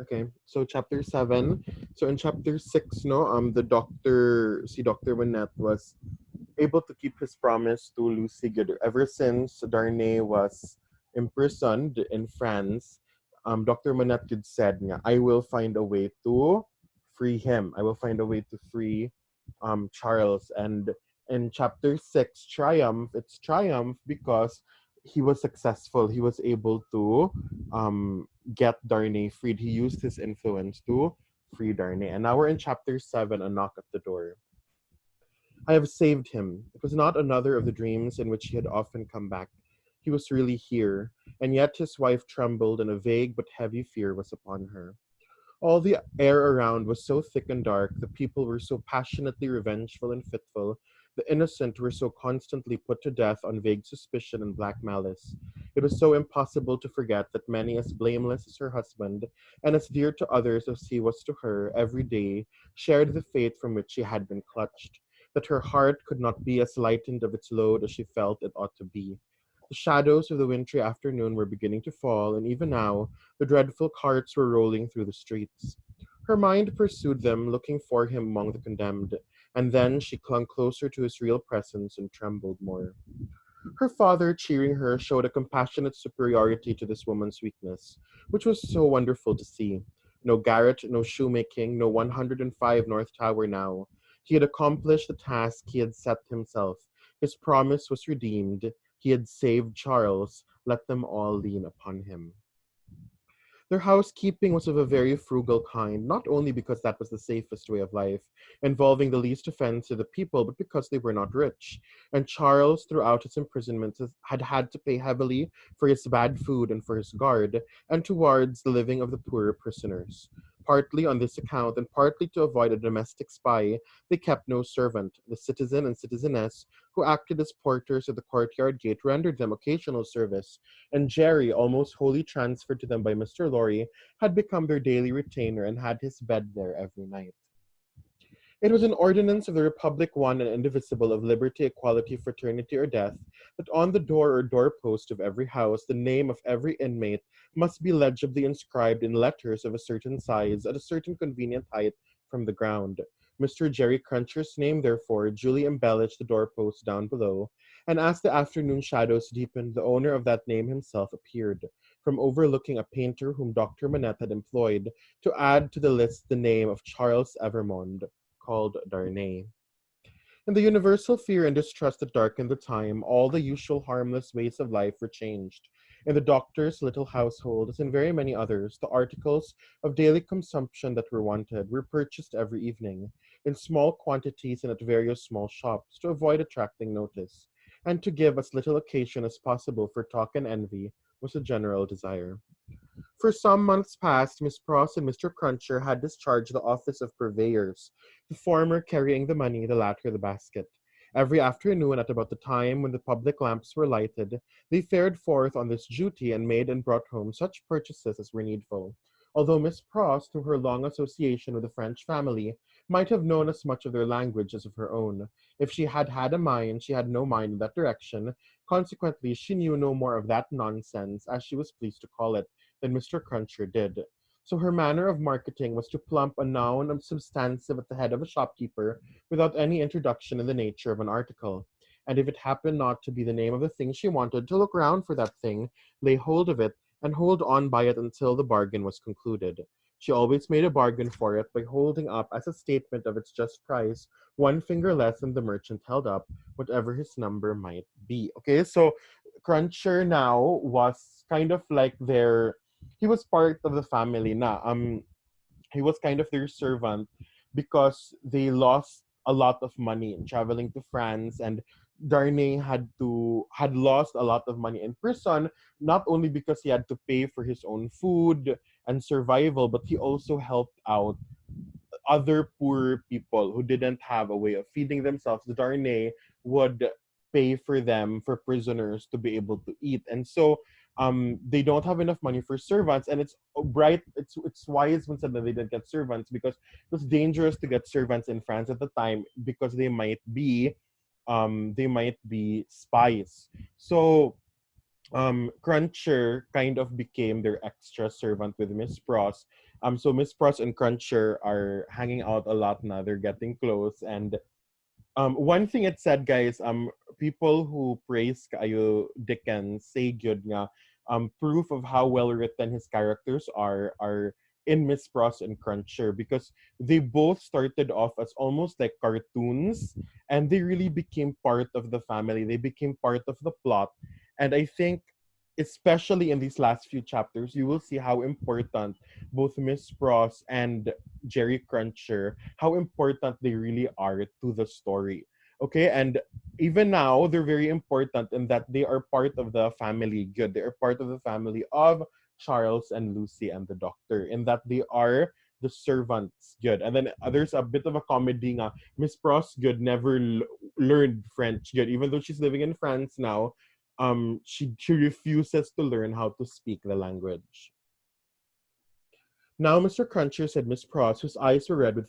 Okay, so chapter 7. So in chapter 6, no, Dr. Manette was able to keep his promise to Lucy Good ever since Darnay was imprisoned in France. Dr. Manette Good said, nga, I will find a way to free him. I will find a way to free Charles. And in chapter 6, Triumph, it's Triumph because he was successful. He was able to get Darnay freed. He used his influence to free Darnay. And now we're in chapter 7, A Knock at the Door. I have saved him. It was not another of the dreams in which he had often come back. He was really here, and yet his wife trembled, and a vague but heavy fear was upon her. All the air around was so thick and dark, the people were so passionately revengeful and fitful, the innocent were so constantly put to death on vague suspicion and black malice. It was so impossible to forget that many as blameless as her husband, and as dear to others as he was to her, every day shared the fate from which she had been clutched, that her heart could not be as lightened of its load as she felt it ought to be. The shadows of the wintry afternoon were beginning to fall, and even now the dreadful carts were rolling through the streets. Her mind pursued them, looking for him among the condemned, and then she clung closer to his real presence and trembled more. Her father, cheering her, showed a compassionate superiority to this woman's weakness, which was so wonderful to see. No garret, no shoemaking, no 105 North Tower now. He had accomplished the task he had set himself. His promise was redeemed. He had saved Charles. Let them all lean upon him. Their housekeeping was of a very frugal kind, not only because that was the safest way of life, involving the least offense to the people, but because they were not rich. And Charles, throughout his imprisonment, had had to pay heavily for his bad food and for his guard, and towards the living of the poorer prisoners. Partly on this account, and partly to avoid a domestic spy, they kept no servant. The citizen and citizeness who acted as porters at the courtyard gate rendered them occasional service, and Jerry, almost wholly transferred to them by Mr. Lorry, had become their daily retainer and had his bed there every night. It was an ordinance of the Republic one and indivisible of liberty, equality, fraternity, or death, that on the door or doorpost of every house the name of every inmate must be legibly inscribed in letters of a certain size at a certain convenient height from the ground. Mr. Jerry Cruncher's name, therefore, duly embellished the doorpost down below, and as the afternoon shadows deepened, the owner of that name himself appeared, from overlooking a painter whom Dr. Manette had employed, to add to the list the name of Charles Evermond, called Darnay. In the universal fear and distrust that darkened the time, all the usual harmless ways of life were changed. In the doctor's little household, as in very many others, the articles of daily consumption that were wanted were purchased every evening, in small quantities and at various small shops, to avoid attracting notice, and to give as little occasion as possible for talk and envy was a general desire. For some months past, Miss Pross and Mr. Cruncher had discharged the office of purveyors, the former carrying the money, the latter the basket. Every afternoon, at about the time when the public lamps were lighted, they fared forth on this duty and made and brought home such purchases as were needful. Although Miss Pross, through her long association with the French family, might have known as much of their language as of her own, if she had had a mind, she had no mind in that direction. Consequently, she knew no more of that nonsense, as she was pleased to call it, than Mr. Cruncher did. So her manner of marketing was to plump a noun substantive at the head of a shopkeeper without any introduction in the nature of an article. And if it happened not to be the name of the thing she wanted, to look round for that thing, lay hold of it, and hold on by it until the bargain was concluded. She always made a bargain for it by holding up as a statement of its just price one finger less than the merchant held up, whatever his number might be. Okay, so Cruncher now was kind of like their he was part of the family na he was kind of their servant because they lost a lot of money in traveling to France, and Darnay had lost a lot of money in prison, not only because he had to pay for his own food and survival, but he also helped out other poor people who didn't have a way of feeding themselves. The Darnay would pay for them for prisoners to be able to eat. And so they don't have enough money for servants, and it's right it's wise when said that they didn't get servants because it was dangerous to get servants in France at the time because they might be spies. So Cruncher kind of became their extra servant with Miss Pross. So Miss Pross and Cruncher are hanging out a lot now. They're getting close, and one thing it said, guys, people who praise Kayo Dickens say good nga, proof of how well written his characters are in Miss Pross and Cruncher, because they both started off as almost like cartoons, and they really became part of the family. They became part of the plot, and I think, especially in these last few chapters, you will see how important both Miss Pross and Jerry Cruncher, how important they really are to the story. Okay, and even now they're very important in that they are part of the family good. They are part of the family of Charles and Lucy and the doctor, in that they are the servants good. And then there's a bit of a comedy nga. Miss Pross good never learned French good, even though she's living in France now. She refuses to learn how to speak the language. Now, Mr. Cruncher, said Miss Pross, whose eyes were red with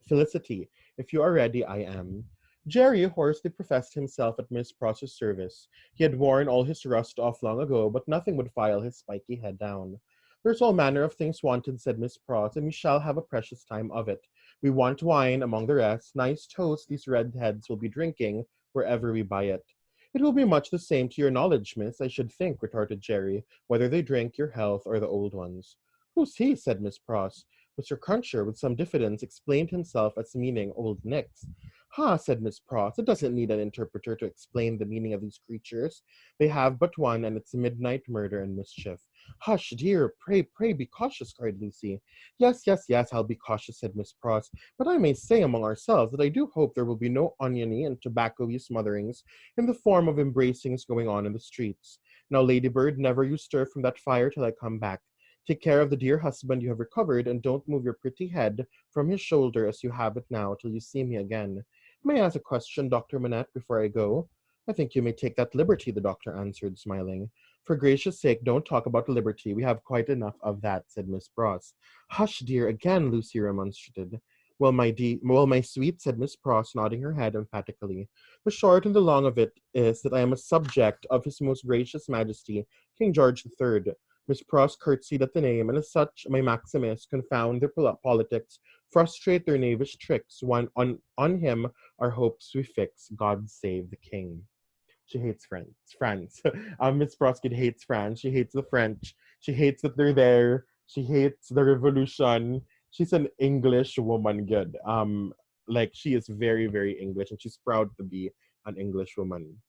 felicity. If you are ready, I am. Jerry hoarsely professed himself at Miss Pross's service. He had worn all his rust off long ago, but nothing would file his spiky head down. There's all manner of things wanted, said Miss Pross, and we shall have a precious time of it. We want wine, among the rest, nice toast these red heads will be drinking, wherever we buy it. It will be much the same to your knowledge, miss, I should think, retorted Jerry, whether they drink your health or the old ones. Who's he? Said Miss Pross. Mr. Cruncher, with some diffidence, explained himself as meaning Old Nix. Ha, said Miss Pross, it doesn't need an interpreter to explain the meaning of these creatures. They have but one, and it's midnight murder and mischief. Hush, dear, pray be cautious, cried Lucy. Yes, I'll be cautious, said Miss Pross, but I may say among ourselves that I do hope there will be no oniony and tobacco-y smotherings in the form of embracings going on in the streets. Now, Ladybird, never you stir from that fire till I come back. Take care of the dear husband you have recovered, and don't move your pretty head from his shoulder as you have it now till you see me again. May I ask a question, Dr. Manette, before I go? I think you may take that liberty, the doctor answered, smiling. For gracious sake, don't talk about liberty. We have quite enough of that, said Miss Pross. Hush, dear, again, Lucy remonstrated. Well, my sweet, said Miss Pross, nodding her head emphatically. The short and the long of it is that I am a subject of His Most Gracious Majesty, King George III. Miss Pross curtsied at the name, and as such, my maxim is, confound their politics, frustrate their knavish tricks. On him our hopes we fix. God save the king. She hates France. France. Miss Proskid hates France. She hates the French. She hates that they're there. She hates the revolution. She's an English woman, good. Like she is very, very English, and she's proud to be an English woman.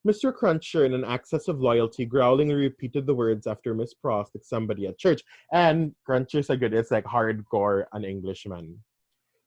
Mr. Cruncher, in an access of loyalty, growlingly repeated the words after Miss Pross like somebody at church. And Cruncher said, good, it's like hardcore an Englishman.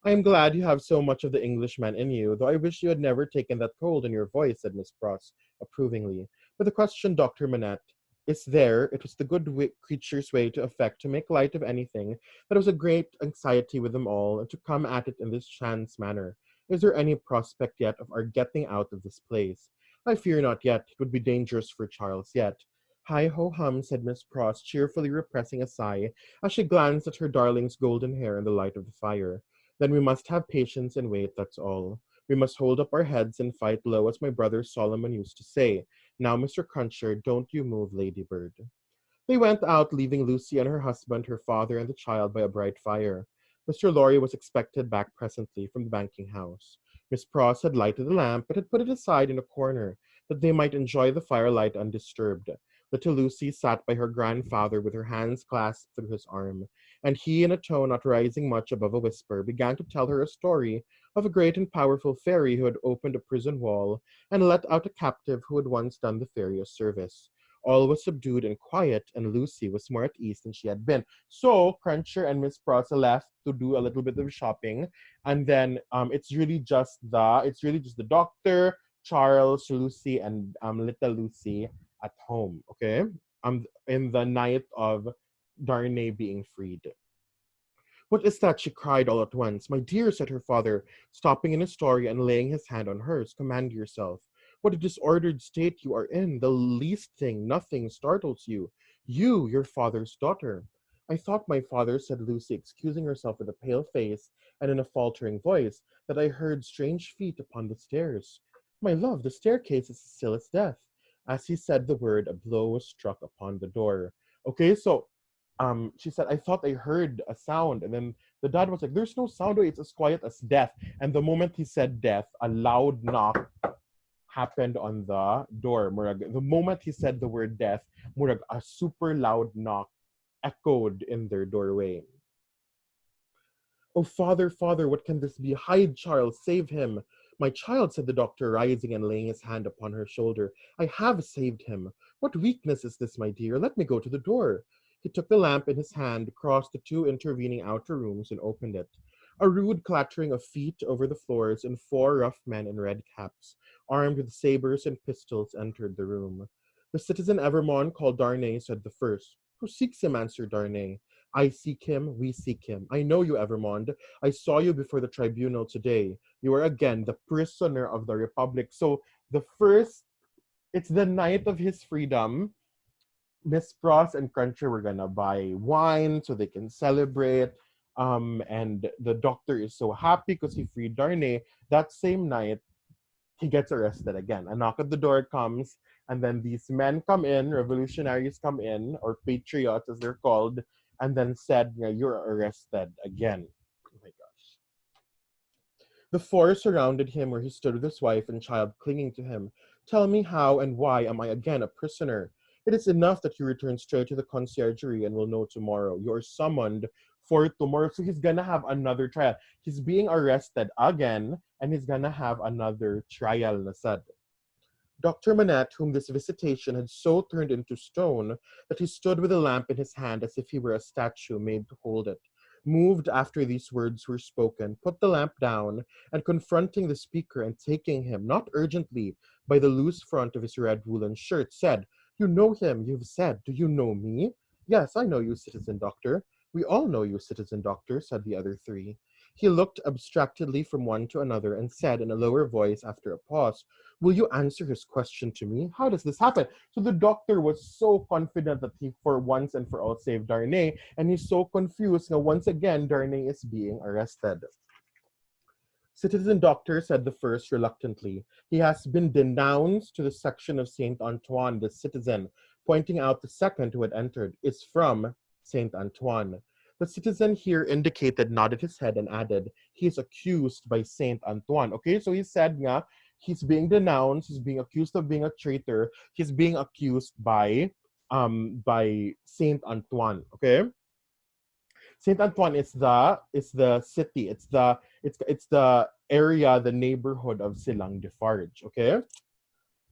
I am glad you have so much of the Englishman in you, though I wish you had never taken that cold in your voice, said Miss Pross, approvingly. But the question, Dr. Manette, is there, it was the creature's way to affect to make light of anything that was a great anxiety with them all, and to come at it in this chance manner. Is there any prospect yet of our getting out of this place? I fear not yet. It would be dangerous for Charles yet. Hi-ho-hum, said Miss Pross, cheerfully repressing a sigh, as she glanced at her darling's golden hair in the light of the fire. Then we must have patience and wait, that's all. We must hold up our heads and fight low, as my brother Solomon used to say. Now, Mr. Cruncher, don't you move, Ladybird. They went out, leaving Lucy and her husband, her father, and the child by a bright fire. Mr. Lorry was expected back presently from the banking house. Miss Pross had lighted the lamp, but had put it aside in a corner, that they might enjoy the firelight undisturbed. Little Lucy sat by her grandfather with her hands clasped through his arm, and he, in a tone not rising much above a whisper, began to tell her a story of a great and powerful fairy who had opened a prison wall and let out a captive who had once done the fairy a service. All was subdued and quiet, and Lucy was more at ease than she had been. So Cruncher and Miss Pross left to do a little bit of shopping, and then it's really just the doctor, Charles, Lucy, and little Lucy at home. Okay, in the night of Darnay being freed. What is that? She cried all at once. My dear, said her father, stopping in his story and laying his hand on hers. Command yourself. What a disordered state you are in. The least thing, nothing, startles you. You, your father's daughter. I thought, my father, said Lucy, excusing herself with a pale face and in a faltering voice, that I heard strange feet upon the stairs. My love, the staircase is as still as death. As he said the word, a blow was struck upon the door. Okay, so she said, I thought I heard a sound. And then the dad was like, there's no sound, it's as quiet as death. And the moment he said death, a loud knock happened on the door. Murag, the moment he said the word death, murag, a super loud knock echoed in their doorway. Oh, father, father, what can this be? Hide, Charles, save him. My child, said the doctor, rising and laying his hand upon her shoulder. I have saved him. What weakness is this, my dear? Let me go to the door. He took the lamp in his hand, crossed the two intervening outer rooms, and opened it. A rude clattering of feet over the floors, and four rough men in red caps, armed with sabers and pistols, entered the room. The citizen Evermond, called Darnay, said the first. Who seeks him? Answered Darnay. I seek him, we seek him. I know you, Evermond. I saw you before the tribunal today. You are again the prisoner of the Republic. So the first, it's the night of his freedom. Miss Pross and Cruncher were gonna buy wine so they can celebrate. And the doctor is so happy because he freed Darnay. That same night, he gets arrested again. A knock at the door comes, and then these men come in, revolutionaries come in, or patriots as they're called, and then said, you're arrested again. Oh my gosh. The four surrounded him where he stood with his wife and child clinging to him. Tell me how and why am I again a prisoner? It is enough that you return straight to the conciergerie and will know tomorrow. You are summoned for tomorrow. So he's gonna have another trial. He's being arrested again, and he's gonna have another trial, Nasad. Dr. Manette, whom this visitation had so turned into stone that he stood with a lamp in his hand as if he were a statue made to hold it, moved after these words were spoken, put the lamp down, and confronting the speaker and taking him, not urgently, by the loose front of his red woolen shirt, said, You know him, you've said. Do you know me? Yes, I know you, citizen doctor. We all know you, citizen doctor, said the other three. He looked abstractedly from one to another and said in a lower voice after a pause, Will you answer his question to me? How does this happen? So the doctor was so confident that he, for once and for all, saved Darnay, and he's so confused. Now, once again, Darnay is being arrested. Citizen Doctor, said the first reluctantly. He has been denounced to the section of Saint Antoine. The citizen, pointing out the second who had entered, is from Saint Antoine. The citizen here indicated, nodded his head, and added, he is accused by Saint Antoine. Okay, so he said nga, he's being denounced, he's being accused of being a traitor, he's being accused by Saint Antoine. Okay? Saint Antoine is the city, it's the area, the neighborhood of Silang Defarge. Okay?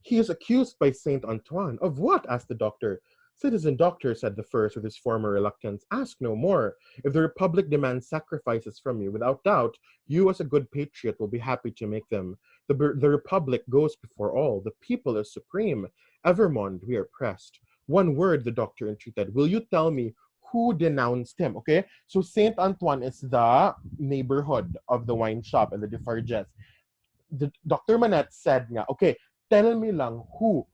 He is accused by Saint Antoine. Of what? Asked the doctor. Citizen doctor, said the first with his former reluctance, ask no more. If the Republic demands sacrifices from you, without doubt, you as a good patriot will be happy to make them. The Republic goes before all. The people is supreme. Evermond, we are pressed. One word, the doctor entreated. Will you tell me who denounced him? Okay, so Saint Antoine is the neighborhood of the wine shop and the Defarges. Dr. Manette said nga, okay, tell me lang who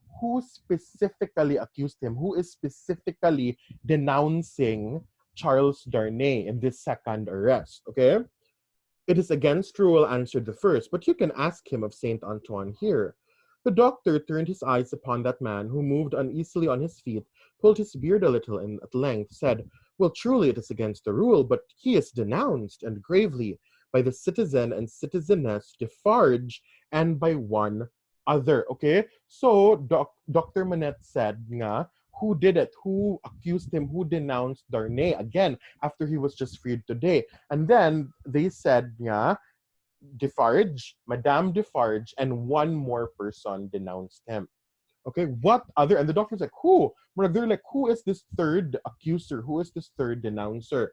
specifically accused him, who is specifically denouncing Charles Darnay in this second arrest, okay? It is against rule, answered the first, but you can ask him of Saint Antoine here. The doctor turned his eyes upon that man, who moved uneasily on his feet, pulled his beard a little, and at length said, Well, truly it is against the rule, but he is denounced, and gravely, by the citizen and citizeness Defarge, and by one other. Okay? So, Dr. Manette said nga, who did it? Who accused him? Who denounced Darnay? Again, after he was just freed today. And then they said nga, Defarge, Madame Defarge, and one more person denounced him. Okay, what other? And the doctor's like, who? They're like, who is this third accuser? Who is this third denouncer?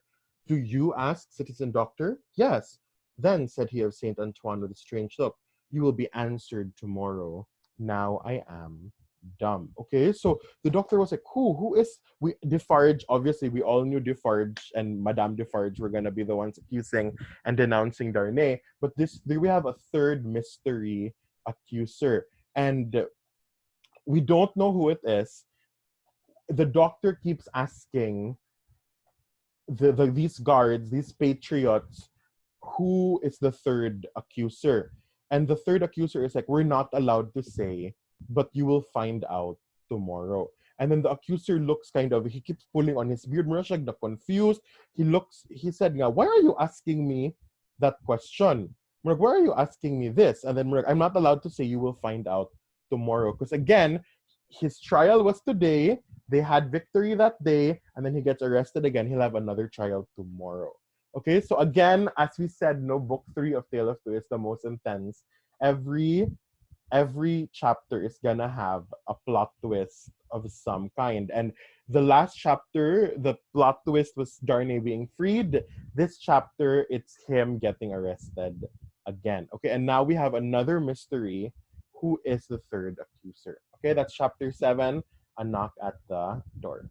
Do you ask, citizen doctor? Yes. Then, said he of Saint Antoine with a strange look, you will be answered tomorrow. Now I am dumb. Okay, so the doctor was like, who is Defarge? Obviously, we all knew Defarge and Madame Defarge were gonna be the ones accusing and denouncing Darnay. But we have a third mystery accuser, and we don't know who it is. The doctor keeps asking these guards, these patriots, who is the third accuser? And the third accuser is like, we're not allowed to say but you will find out tomorrow. And then the accuser looks kind of, he keeps pulling on his beard. Mura siya na confused. He said nga, why are you asking me that question? Murag, why are you asking me this? And then Murag, I'm not allowed to say you will find out tomorrow. Because again, his trial was today. They had victory that day. And then he gets arrested again. He'll have another trial tomorrow. Okay, so again, as we said, no, book 3 of Tale of Two is the most intense. Every chapter is gonna have a plot twist of some kind. And the last chapter, the plot twist was Darnay being freed. This chapter, it's him getting arrested again. Okay, and now we have another mystery. Who is the third accuser? Okay, that's chapter 7, A Knock at the Door.